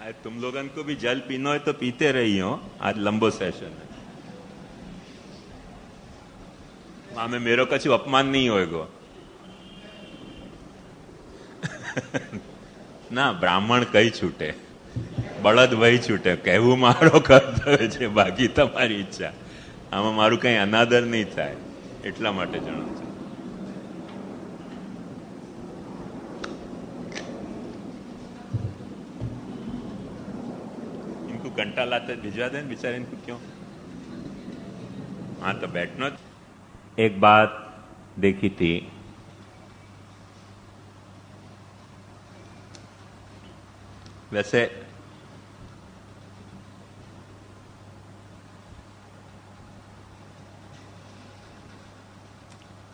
आज तुम लोगन को भी जल पीनो है तो पीते रही हो। आज लंबो सेशन है। मामे मेरो कछु अपमान नहीं होएगो। ના બ્રાહ્મણ કઈ છૂટે, બળદ વહી છૂટે. કહેવું મારો કર્તવ્ય છે, બાકી તમારી ઈચ્છા. આમાં મારું કઈ અનાદર નહીં થાય, એટલા માટે જણાવું છું. इनको घंटा लाते भिजवा दे बेचारे, इनको क्यों. हाँ तो बैठना. एक बात देखी थी, वैसे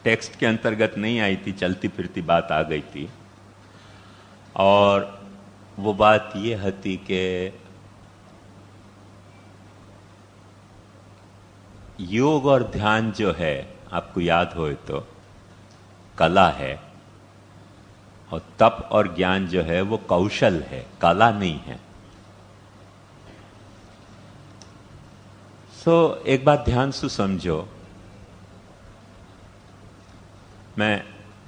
टेक्स्ट के अंतर्गत नहीं आई थी, चलती फिरती बात आ गई थी. और वो बात ये हती कि योग और ध्यान जो है, आपको याद हो तो, कला है. और तप और ज्ञान जो है वो कौशल है, कला नहीं है. सो एक बात ध्यान से समझो. मैं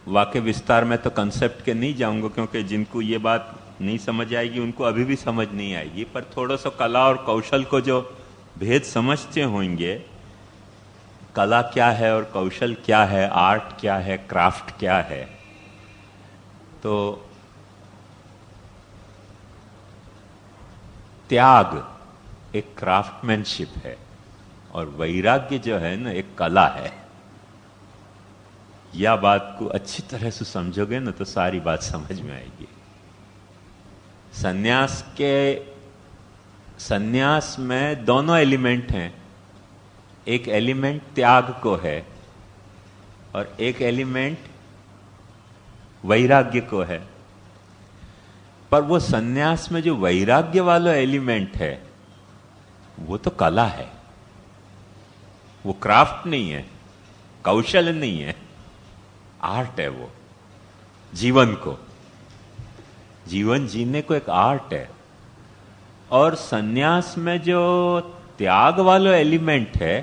वाक्य विस्तार में तो कंसेप्ट के नहीं जाऊंगा, क्योंकि जिनको ये बात नहीं समझ आएगी उनको अभी भी समझ नहीं आएगी. पर थोड़ा सा कला और कौशल को जो भेद समझते होंगे, कला क्या है और कौशल क्या है, आर्ट क्या है, क्राफ्ट क्या है, तो त्याग एक क्राफ्टमैनशिप है और वैराग्य जो है ना एक कला है. यह बात को अच्छी तरह से समझोगे ना तो सारी बात समझ में आएगी. सन्यास में दोनों एलिमेंट हैं. एक एलिमेंट त्याग को है और एक एलिमेंट वैराग्य को है. पर वो सन्यास में जो वैराग्य वाला एलिमेंट है वो तो कला है, वो क्राफ्ट नहीं है, कौशल नहीं है, आर्ट है. वो जीवन जीने को एक आर्ट है. और सन्यास में जो त्याग वाला एलिमेंट है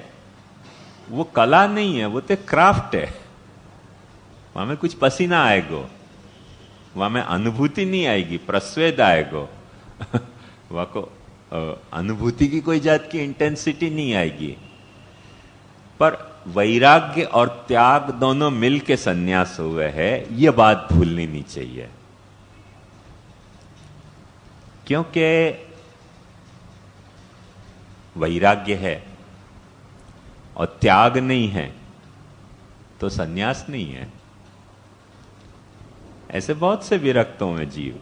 वो कला नहीं है, वो तो क्राफ्ट है. वहां में कुछ पसीना आएगो, वहां में अनुभूति नहीं आएगी, प्रस्वेद आएगो. वहां को अनुभूति की कोई जात की इंटेंसिटी नहीं आएगी. पर वैराग्य और त्याग दोनों मिल के संन्यास हुए है, यह बात भूलनी नहीं चाहिए. क्योंकि वैराग्य है और त्याग नहीं है तो संन्यास नहीं है. ऐसे बहुत से विरक्तों में जीव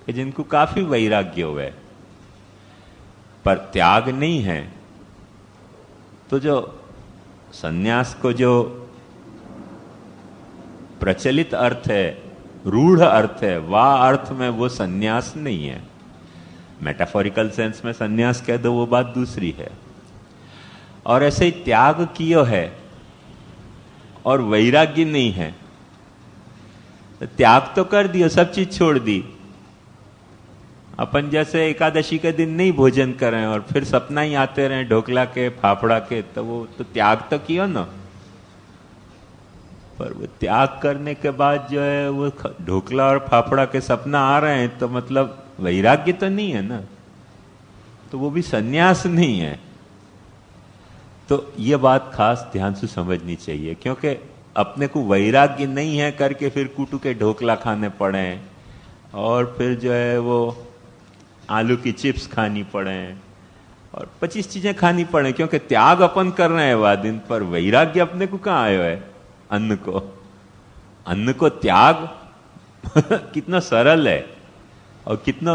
कि जिनको काफी वैराग्य हुए पर त्याग नहीं है, तो जो संन्यास को जो प्रचलित अर्थ है, रूढ़ अर्थ है, वह अर्थ में वो संन्यास नहीं है. मेटाफोरिकल सेंस में संन्यास कह दो वो बात दूसरी है. और ऐसे ही त्याग कियो है और वैराग्य नहीं है, त्याग तो कर दियो, सब चीज छोड़ दी. अपन जैसे एकादशी के दिन नहीं भोजन करें और फिर सपना ही आते रहे ढोकला के, फाफड़ा के, तो वो तो त्याग तो किया ना. पर वो त्याग करने के बाद जो है वो ढोकला और फाफड़ा के सपना आ रहे हैं, तो मतलब वैराग्य तो नहीं है ना, तो वो भी सन्यास नहीं है. तो ये बात खास ध्यान से समझनी चाहिए. क्योंकि अपने को वैराग्य नहीं है करके फिर कुटू के ढोकला खाने पड़े और फिर जो है वो आलू की चिप्स खानी पड़े और 25 चीजें खानी पड़े, क्योंकि त्याग अपन कर रहे हैं वह दिन. पर वैराग्य अपने को कहाँ आयो है. अन्न को त्याग कितना सरल है और कितना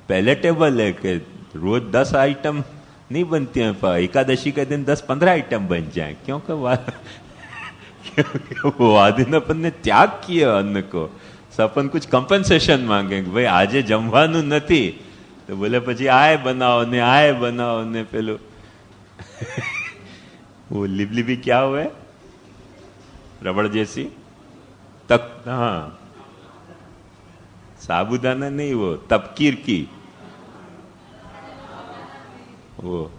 पैलेटेबल है कि रोज 10 आइटम नहीं बनती हैं, पर एकादशी के दिन 10-15 आइटम बन जाए. क्योंकि वो दिन अपन ने त्याग किया अन्न को. अपन कुछ कंपनसेशन मांगेंगे, भाई આજે જમવાનું નથી, તો બોલે પછી આય બનાવો ને પેલું वो लिबलिबी क्या हुए, रबड़ जैसी तक. हाँ, साबूदाना नहीं, वो तपकीर की, वो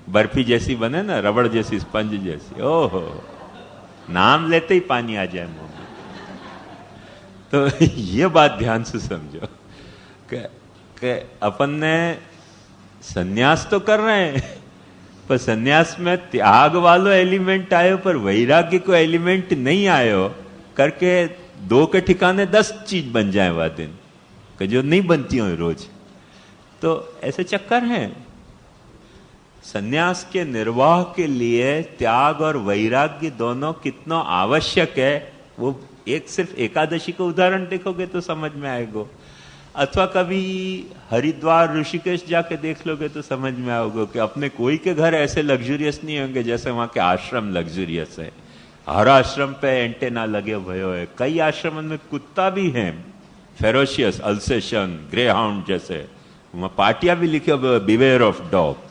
बर्फी जैसी बने ना, रबड़ जैसी, स्पंज जैसी। ओहो, नाम लेते ही पानी आ जाए मुंह में। तो ये बात ध्यान से समझो कि अपन ने सन्यास तो कर रहे हैं, पर सन्यास में त्याग वालो एलिमेंट आयो पर वैराग्य को एलिमेंट नहीं आयो करके 2 के ठिकाने 10 चीज बन जाए वह दिन कि जो नहीं बनती हो रोज। तो ऐसे चक्कर हैं। सन्यास के निर्वाह के लिए त्याग और वैराग्य दोनों कितना आवश्यक है, वो एक सिर्फ एकादशी को उदाहरण देखोगे तो समझ में आएगा, अथवा कभी हरिद्वार ऋषिकेश जाके देख लोगे तो समझ में आओगे कि अपने कोई के घर ऐसे लग्जूरियस नहीं होंगे जैसे वहां के आश्रम लग्जूरियस है। हर आश्रम पे एंटेना लगे हुए हो, कई आश्रम में कुत्ता भी है, फेरोशियस, अल्सेशन, ग्रे हाउंड जैसे, वहां पार्टियां भी लिखे हुए, बिवेयर ऑफ डॉग।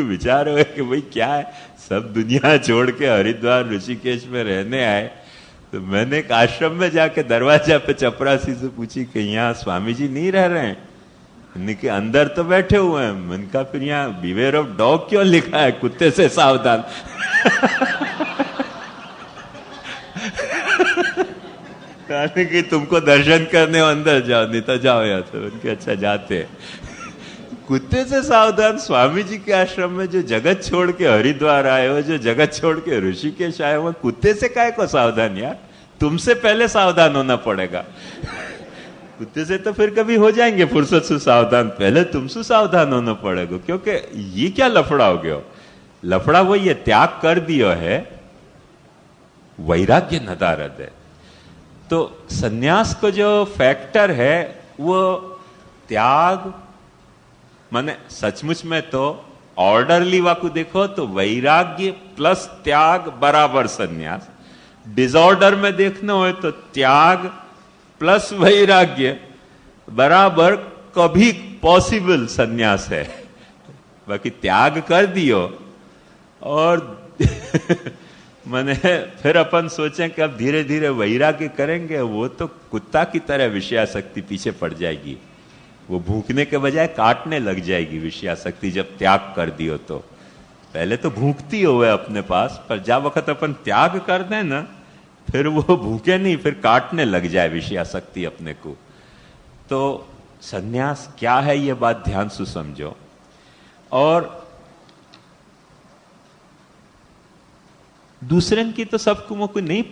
विचार हो कि भाई क्या है, सब दुनिया छोड़ के हरिद्वार ऋषिकेश में रहने आए। तो मैंने एक आश्रम में जाके दरवाजा पे चपरासी से पूछी कि यहाँ स्वामी जी नहीं रह रहे हैं? कि अंदर तो बैठे हुए हैं। मैंने कहा फिर यहाँ बिवेयर ऑफ डॉग क्यों लिखा है, कुत्ते से सावधान? कि तुमको दर्शन करने अंदर जाओ, नहीं तो जाओ यहाँ से। उनके अच्छा जाते हैं। कुत्ते से सावधान स्वामी जी के आश्रम में, जो जगत छोड़ के हरिद्वार आए हो, जो जगत छोड़ के ऋषिकेश आए हो, कुत्ते से काहे को सावधान यार? तुमसे पहले सावधान होना पड़ेगा। कुत्ते से तो फिर कभी हो जाएंगे फुर्सत से सावधान, पहले तुमसे सावधान होना पड़ेगा, क्योंकि ये क्या लफड़ा हो गया? लफड़ा वो ये त्याग कर दियो है, वैराग्य नदारद है। तो सन्यास को जो फैक्टर है वो त्याग, माने सचमुच में तो ऑर्डरली वाकू देखो तो वैराग्य प्लस त्याग बराबर सन्यास। डिसऑर्डर में देखना हो तो त्याग प्लस वैराग्य बराबर कभी पॉसिबल सन्यास है। बाकी त्याग कर दियो और मैंने फिर अपन सोचें कि अब धीरे धीरे वैराग्य करेंगे, वो तो कुत्ता की तरह विषयासक्ति पीछे पड़ जाएगी। वो भूखने के बजाय काटने लग जाएगी विषयासक्ति, जब त्याग कर दियो तो। पहले तो भूखती हो अपने पास, पर जब वक्त अपन त्याग कर दें ना, फिर वो भूखे नहीं, फिर काटने लग जाए विषयासक्ति अपने को। तो सन्यास क्या है, ये बात ध्यान से समझो। और दूसरे की तो सबको को नहीं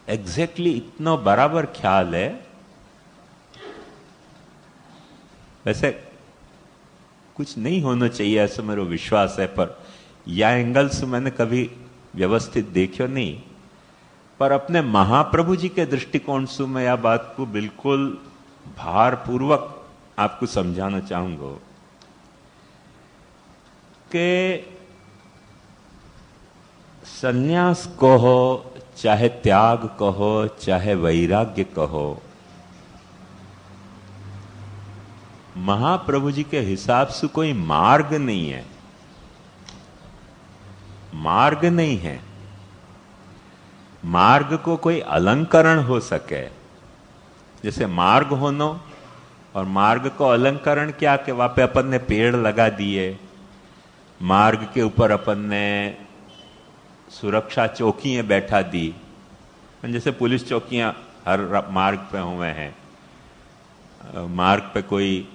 एग्जैक्टली इतना बराबर ख्याल है। वैसे कुछ नहीं होना चाहिए ऐसा मेरा विश्वास है, पर यह एंगल से मैंने कभी व्यवस्थित देखो नहीं। पर अपने महाप्रभु जी के दृष्टिकोण से मैं यह बात को बिल्कुल भारपूर्वक आपको समझाना चाहूंगा कि सन्यास कहो, चाहे त्याग कहो, चाहे वैराग्य कहो, महाप्रभु जी के हिसाब से कोई मार्ग नहीं है। मार्ग नहीं है। मार्ग को कोई अलंकरण हो सके, जैसे मार्ग होनो, और मार्ग को अलंकरण क्या कि वहां पे अपन ने पेड़ लगा दिए, मार्ग के ऊपर अपन ने सुरक्षा चौकियां बैठा दी, जैसे पुलिस चौकियां हर मार्ग पे हुए हैं। मार्ग पे कोई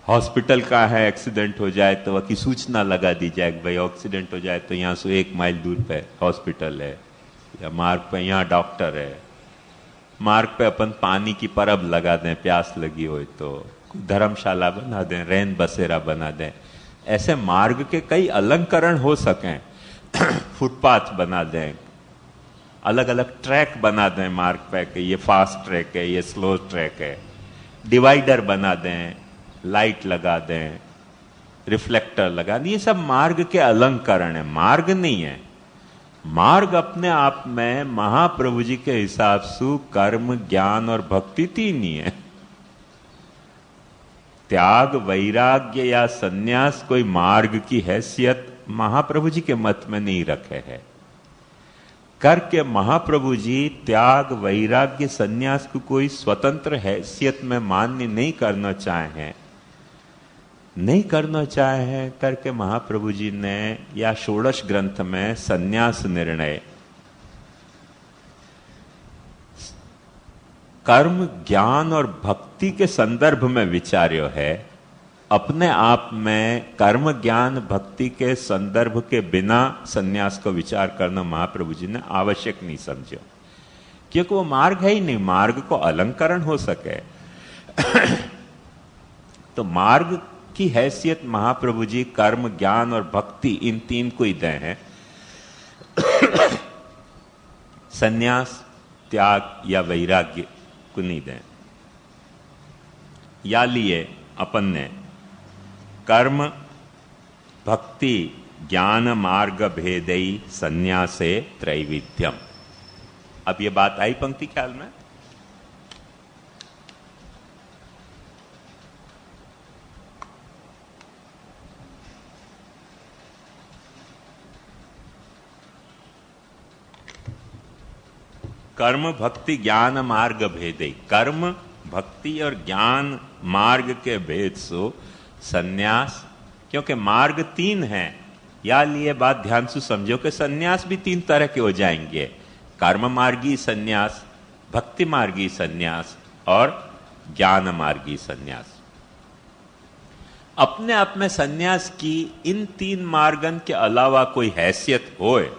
हॉस्पिटल का है, एक्सीडेंट हो जाए तो वह की सूचना लगा दी जाए, भाई एक्सीडेंट हो जाए तो यहां से 1 माइल दूर पे हॉस्पिटल है, या मार्ग पे यहां डॉक्टर है। मार्ग पे अपन पानी की परब लगा दें, प्यास लगी हो तो धर्मशाला बना दें, रैन बसेरा बना दें। ऐसे मार्ग के कई अलंकरण हो सकें। फुटपाथ बना दें, अलग अलग ट्रैक बना दें मार्ग पे कि ये फास्ट ट्रैक है, ये स्लो ट्रैक है। डिवाइडर बना दें, लाइट लगा दें, रिफ्लेक्टर लगा दें। ये सब मार्ग के अलंकरण है, मार्ग नहीं है। मार्ग अपने आप में महाप्रभु जी के हिसाब से कर्म, ज्ञान और भक्ति तीन ही है। त्याग, वैराग्य या सन्यास कोई मार्ग की हैसियत महाप्रभु जी के मत में नहीं रखे है। करके महाप्रभु जी त्याग वैराग्य संन्यास को कोई स्वतंत्र हैसियत में मान्य नहीं करना चाहे हैं करके महाप्रभु जी ने या षोडश ग्रंथ में संन्यास निर्णय कर्म ज्ञान और भक्ति के संदर्भ में विचार्यो है। अपने आप में कर्म ज्ञान भक्ति के संदर्भ के बिना संन्यास को विचार करना महाप्रभु जी ने आवश्यक नहीं समझो, क्योंकि वो मार्ग है ही नहीं, मार्ग को अलंकरण हो सके। तो मार्ग की हैसियत महाप्रभु जी कर्म ज्ञान और भक्ति इन तीन को ही दे हैं। संन्यास त्याग या वैराग्य को नहीं दें। या लिए अपन ने कर्म भक्ति ज्ञान मार्ग भेदई संन्यासे त्रैविध्यम। अब ये बात आई पंक्ति ख्याल में? कर्म भक्ति ज्ञान मार्ग भेदई, कर्म भक्ति और ज्ञान मार्ग के भेद सो संन्यास, क्योंकि मार्ग तीन हैं। या लिए बात ध्यान से समझो कि संन्यास भी तीन तरह के हो जाएंगे, कर्म मार्गी संन्यास, भक्ति मार्गी संन्यास और ज्ञान मार्गी संन्यास। अपने आप में संन्यास की इन तीन मार्गन के अलावा कोई हैसियत होए,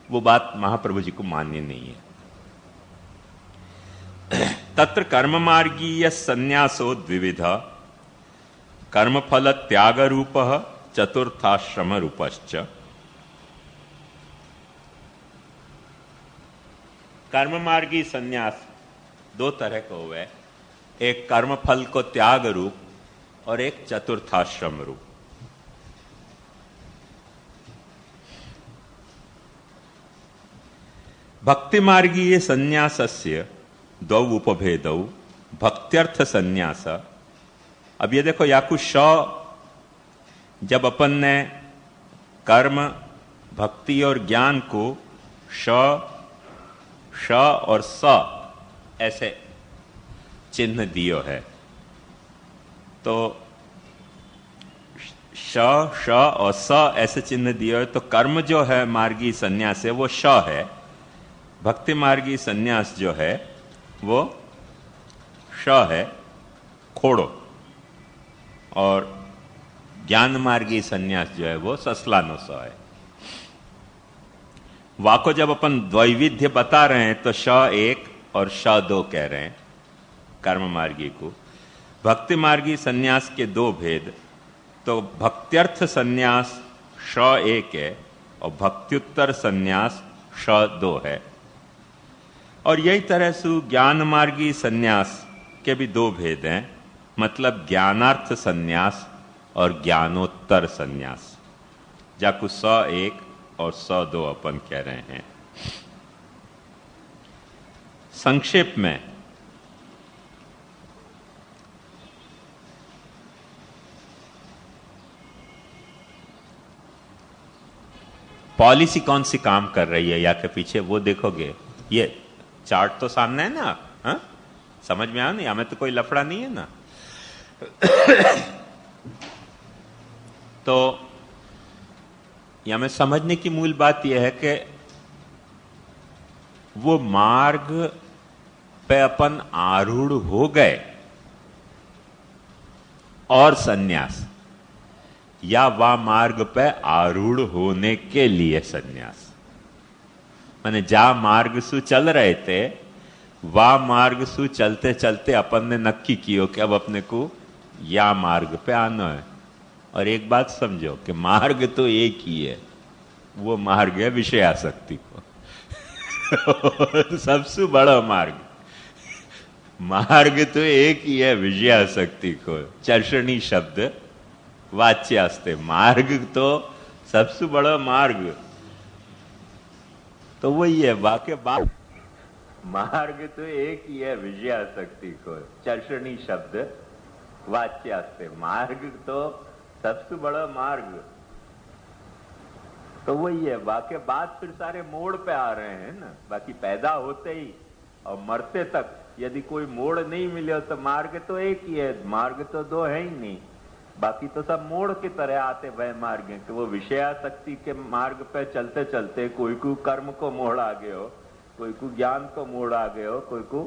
वो बात महाप्रभु जी को मान्य नहीं है। तत्र कर्म मार्गीय संन्यासो द्विविध, कर्मफल त्याग रूप चतुर्थाश्रम रूपश्च। कर्म मार्गी संन्यास दो तरह का हुआ, एक कर्मफल को त्याग रूप और एक चतुर्थाश्रम रूप। भक्ति मार्गीय संन्यासस्य द्वौ उपभेदौ भक्त्यर्थ संन्यास। अब ये देखो याकू श, जब अपन ने कर्म भक्ति और ज्ञान को श और स ऐसे चिन्ह दियो है, तो श और स ऐसे चिन्ह दियो है, तो कर्म जो है मार्गी संन्यास है वो श है, भक्ति मार्गी संन्यास जो है वो श है खोड़ो, और ज्ञान मार्गी संन्यास जो है वो ससलानो स है। वाको जब अपन द्वैविध्य बता रहे हैं तो श एक और श दो कह रहे हैं कर्म मार्गी को। भक्ति मार्गी संन्यास के दो भेद, तो भक्त्यर्थ संन्यास श एक है और भक्त्युत्तर संन्यास श दो है। और यही तरह से ज्ञान मार्गी संन्यास के भी दो भेद हैं, मतलब ज्ञानार्थ संन्यास और ज्ञानोत्तर संन्यास, जाकू स एक और स दो अपन कह रहे हैं। संक्षेप में पॉलिसी कौन सी काम कर रही है या के पीछे वो देखोगे, ये चार्ट तो सामने है ना, हा? समझ में आया नहीं, हमें तो कोई लफड़ा नहीं है ना। तो यह हमें समझने की मूल बात यह है कि वो मार्ग पे अपन आरूढ़ हो गए और संन्यास, या वह मार्ग पे आरूढ़ होने के लिए संन्यास। माने जा मार्ग सु चल रहे थे, वह मार्ग सु चलते चलते अपन ने नक्की कियो कि अब अपने को या मार्ग पे आना है। और एक बात समझो कि मार्ग तो एक ही है, वो मार्ग है विषयासक्ति को। सबसे बड़ा मार्ग तो एक ही है, विषयासक्ति को। चर्षणी शब्द वाच्यास्ते, मार्ग तो सबसे बड़ा मार्ग तो वही है। वाक्य बात, मार्ग तो एक ही है विषयासक्ति को। चर्षणी शब्द वाच्यास्ते, मार्ग तो सबसे बड़ा मार्ग। तो वही है, बाकी बात फिर सारे मोड़ पे आ रहे हैं ना। बाकी पैदा होते ही और मरते तक यदि कोई मोड़ नहीं मिले तो मार्ग तो एक ही है, मार्ग तो दो है ही नहीं। बाकी तो सब मोड़ की तरह आते वह मार्ग हैं कि वो विषयासक्ति के मार्ग पे चलते चलते कोई को कर्म को मोड़ आ गए हो, कोई को ज्ञान को मोड़ आ गए हो, कोई को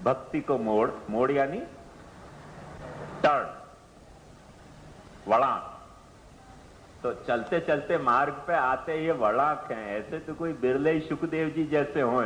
भक्ति को मोड़, मोड़ यानी टर्न, वळांक। तो चलते चलते मार्ग पे आते ये वळांक हैं। ऐसे तो कोई बिरले सुखदेव जी जैसे हों